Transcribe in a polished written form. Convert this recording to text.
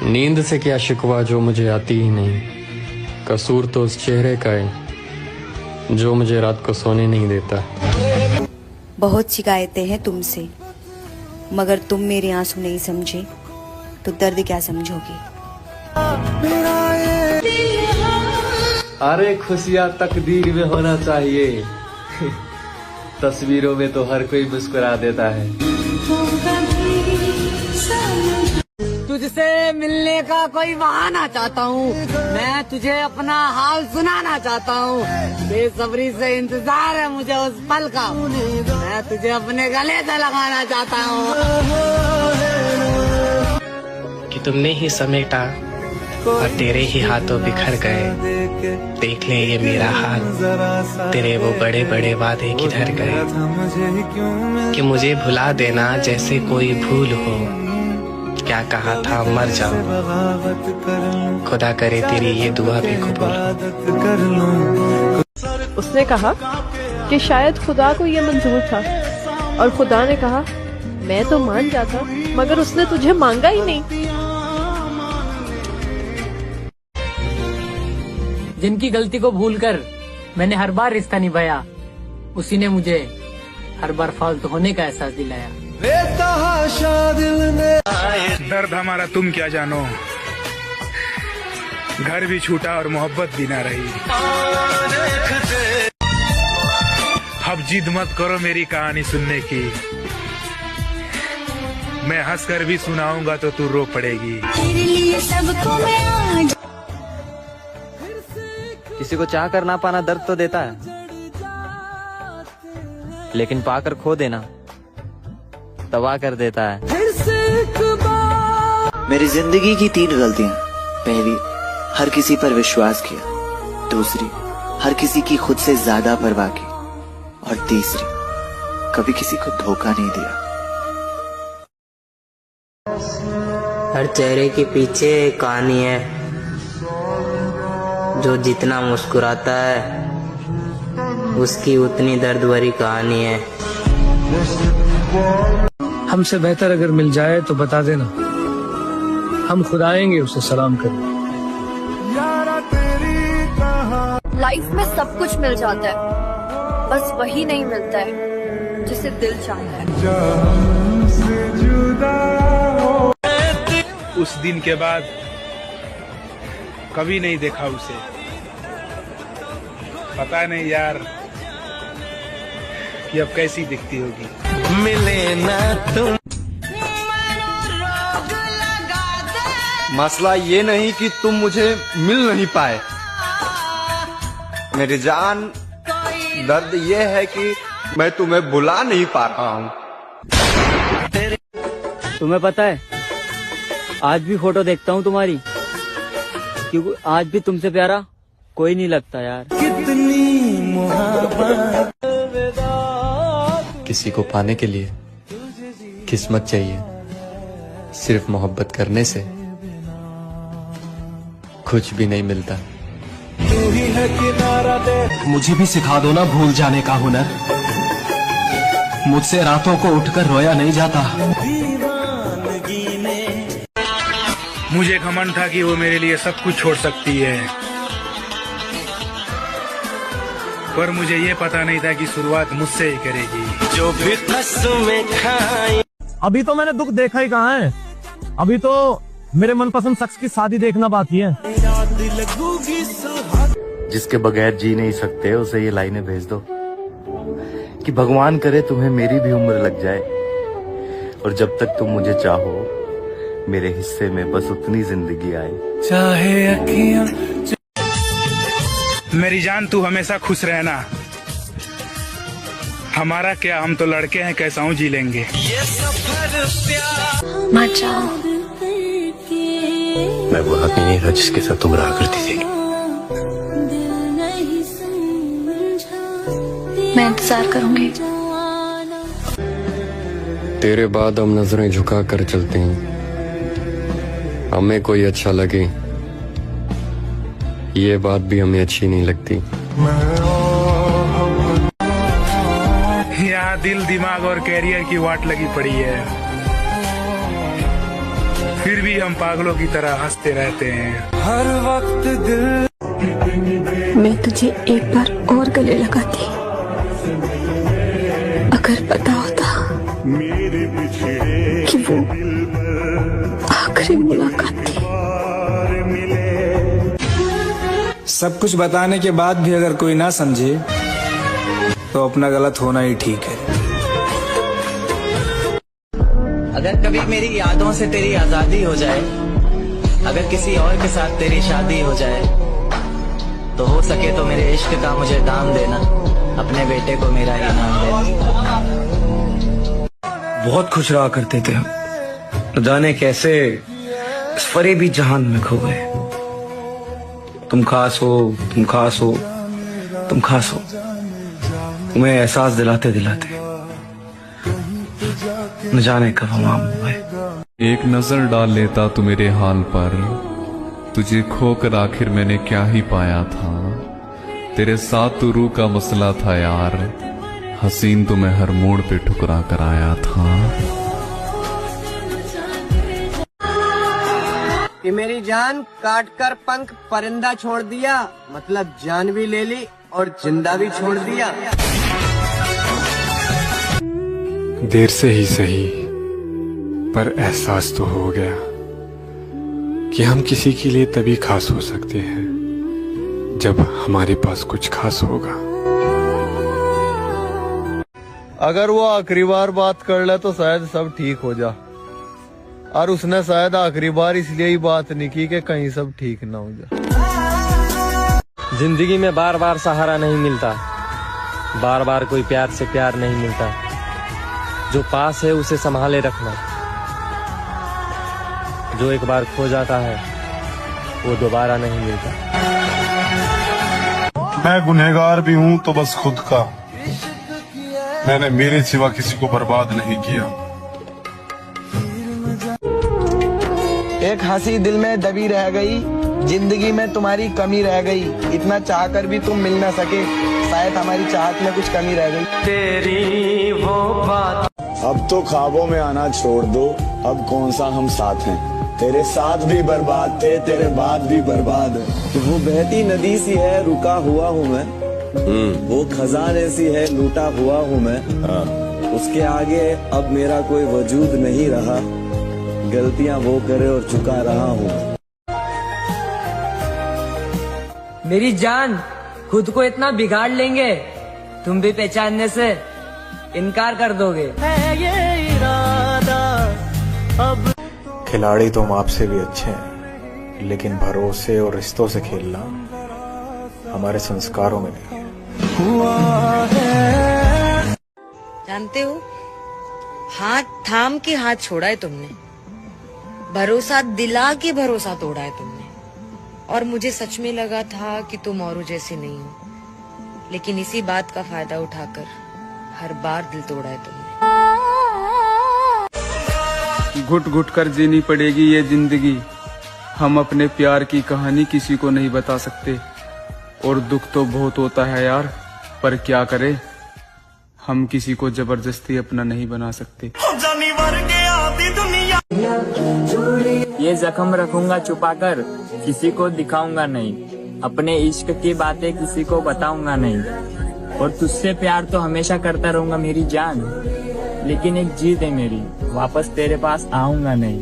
नींद से क्या शिकवा जो मुझे आती ही नहीं, कसूर तो उस चेहरे का है जो मुझे रात को सोने नहीं देता। बहुत शिकायतें हैं तुमसे, मगर तुम मेरे आंसू नहीं समझे तो दर्द क्या समझोगे। अरे खुशियाँ तकदीर में होना चाहिए। तस्वीरों में तो हर कोई मुस्कुरा देता है। तुझसे मिलने का कोई बहाना चाहता हूँ, मैं तुझे अपना हाल सुनाना चाहता हूँ। बेसब्री से इंतजार है मुझे उस पल का, मैं तुझे अपने गले से लगाना चाहता हूँ। कि तुमने ही समेटा और तेरे ही हाथों बिखर गए। देख ले ये मेरा हाल, तेरे वो बड़े बड़े वादे किधर गए। कि मुझे भुला देना जैसे कोई भूल हो, क्या कहा था मर जाओ, खुदा करे तेरी ये दुआ भी कबूल। उसने कहा कि शायद खुदा को ये मंजूर था, और खुदा ने कहा मैं तो मान जाता, मगर उसने तुझे मांगा ही नहीं। जिनकी गलती को भूलकर मैंने हर बार रिश्ता निभाया, उसी ने मुझे हर बार फालतू होने का एहसास दिलाया। दर्द हमारा तुम क्या जानो, घर भी छूटा और मोहब्बत भी ना रही। अब जिद मत करो मेरी कहानी सुनने की, मैं हंसकर भी सुनाऊंगा तो तू रो पड़ेगी। किसी को चाह कर ना पाना दर्द तो देता है, लेकिन पाकर खो देना तबाह कर देता है। मेरी जिंदगी की 3 गलतियां। पहली, हर किसी पर विश्वास किया। दूसरी, हर किसी की खुद से ज्यादा परवाह की। और तीसरी, कभी किसी को धोखा नहीं दिया। हर चेहरे के पीछे एक कहानी है, जो जितना मुस्कुराता है उसकी उतनी दर्द भरी कहानी है। हमसे बेहतर अगर मिल जाए तो बता देना, हम खुद आएंगे उसे सलाम करने। लाइफ में सब कुछ मिल जाता है, बस वही नहीं मिलता है जिसे दिल चाहता है। उस दिन के बाद कभी नहीं देखा उसे, पता नहीं यार कि अब कैसी दिखती होगी। मिले ना तुम। मसला ये नहीं कि तुम मुझे मिल नहीं पाए मेरी जान, दर्द ये है कि मैं तुम्हें बुला नहीं पा रहा हूँ। तुम्हें पता है, आज भी फोटो देखता हूँ तुम्हारी, क्योंकि आज भी तुमसे प्यारा कोई नहीं लगता यार। कितनी मोहब्बत। किसी को पाने के लिए किस्मत चाहिए, सिर्फ मोहब्बत करने से कुछ भी नहीं मिलता। मुझे भी सिखा दो ना भूल जाने का हुनर, मुझसे रातों को उठकर रोया नहीं जाता। मुझे घमंड था कि वो मेरे लिए सब कुछ छोड़ सकती है, पर मुझे ये पता नहीं था कि शुरुआत मुझसे ही करेगी। जो भी में खाए। अभी तो मैंने दुख देखा ही कहाँ है, अभी तो मेरे मनपसंद शख्स की शादी देखना बाकी है। जिसके बगैर जी नहीं सकते उसे ये लाइनें भेज दो कि भगवान करे तुम्हें मेरी भी उम्र लग जाए, और जब तक तुम मुझे चाहो मेरे हिस्से में बस उतनी जिंदगी आए। चाहे अखियां। मेरी जान तू हमेशा खुश रहना, हमारा क्या, हम तो लड़के हैं, कैसा हूँ जी लेंगे। मत जाओ। मैं वो आदमी नहीं था जिसके साथ तुम रहा करती थी। मैं इंतजार करूंगी। तेरे बाद हम नजरें झुका कर चलते हैं, हमें कोई अच्छा लगे ये बात भी हमें अच्छी नहीं लगती। यहाँ दिल, दिमाग और कैरियर की वाट लगी पड़ी है। फिर भी हम पागलों की तरह हंसते रहते हैं हर वक्त दिल। मैं तुझे एक बार और गले लगाती, अगर पता होता कि वो आखिरी मुलाकात थी। सब कुछ बताने के बाद भी अगर कोई ना समझे तो अपना गलत होना ही ठीक है। अगर कभी मेरी यादों से तेरी आजादी हो जाए, अगर किसी और के साथ तेरी शादी हो जाए, तो हो सके तो मेरे इश्क का मुझे दाम देना, अपने बेटे को मेरा इनाम देना। बहुत खुश रहा करते थे हम, न जाने कैसे इस फरेबी जहान में खो गए। तुम खास हो, तुम खास हो, तुम खास हो, तुम्हें एहसास दिलाते दिलाते न जाने कब हम आम हो गए। एक नजर डाल लेता तू मेरे हाल पर, तुझे खोकर आखिर मैंने क्या ही पाया था। तेरे साथ तो रूह का मसला था यार, हसीन तो मैं हर मोड़ पे ठुकरा कर आया था। कि मेरी जान काट कर पंख परिंदा छोड़ दिया, मतलब जान भी ले ली और जिंदा भी छोड़ दिया। देर से ही सही पर एहसास तो हो गया कि हम किसी के लिए तभी खास हो सकते हैं जब हमारे पास कुछ खास होगा। अगर वो आखिरी बार बात कर ले तो शायद सब ठीक हो जा, और उसने शायद आखिरी बार इसलिए ही बात नहीं की कि कहीं सब ठीक ना हो जा। जिंदगी में बार बार सहारा नहीं मिलता, बार बार कोई प्यार से प्यार नहीं मिलता। जो पास है उसे संभाले रखना, जो एक बार खो जाता है वो दोबारा नहीं मिलता। मैं गुनहगार भी हूँ तो बस खुद का, मैंने मेरे सिवा किसी को बर्बाद नहीं किया। एक हंसी दिल में दबी रह गई, जिंदगी में तुम्हारी कमी रह गई। इतना चाहकर भी तुम मिल ना सके, शायद हमारी चाहत में कुछ कमी रह गई। तेरी वो बात। अब तो ख्वाबों में आना छोड़ दो, अब कौन सा हम साथ हैं। तेरे साथ भी बर्बाद थे, तेरे बाद भी बर्बाद है। वो बहती नदी सी है, रुका हुआ हूँ मैं। वो खजाने सी है, लूटा हुआ हूँ मैं। उसके आगे अब मेरा कोई वजूद नहीं रहा, गलतियां वो करे और चुका रहा हूँ। मेरी जान, खुद को इतना बिगाड़ लेंगे तुम भी पहचानने से इनकार कर दोगे। खिलाड़ी तो हम आपसे भी अच्छे हैं, लेकिन भरोसे और रिश्तों से खेलना हमारे संस्कारों में नहीं है। जानते हो, हाथ थाम के हाथ छोड़ा है तुमने, भरोसा दिला के भरोसा तोड़ा है तुमने। और मुझे सच में लगा था कि तुम औरों जैसे नहीं हो, लेकिन इसी बात का फायदा उठाकर हर बार दिल तोड़ा है तुमने। घुट घुट कर जीनी पड़ेगी ये जिंदगी, हम अपने प्यार की कहानी किसी को नहीं बता सकते। और दुख तो बहुत होता है यार, पर क्या करे, हम किसी को जबरदस्ती अपना नहीं बना सकते। ये जख्म रखूंगा छुपाकर, किसी को दिखाऊंगा नहीं। अपने इश्क की बातें किसी को बताऊंगा नहीं। और तुझसे प्यार तो हमेशा करता रहूंगा मेरी जान, लेकिन एक जिद है मेरी, वापस तेरे पास आऊंगा नहीं।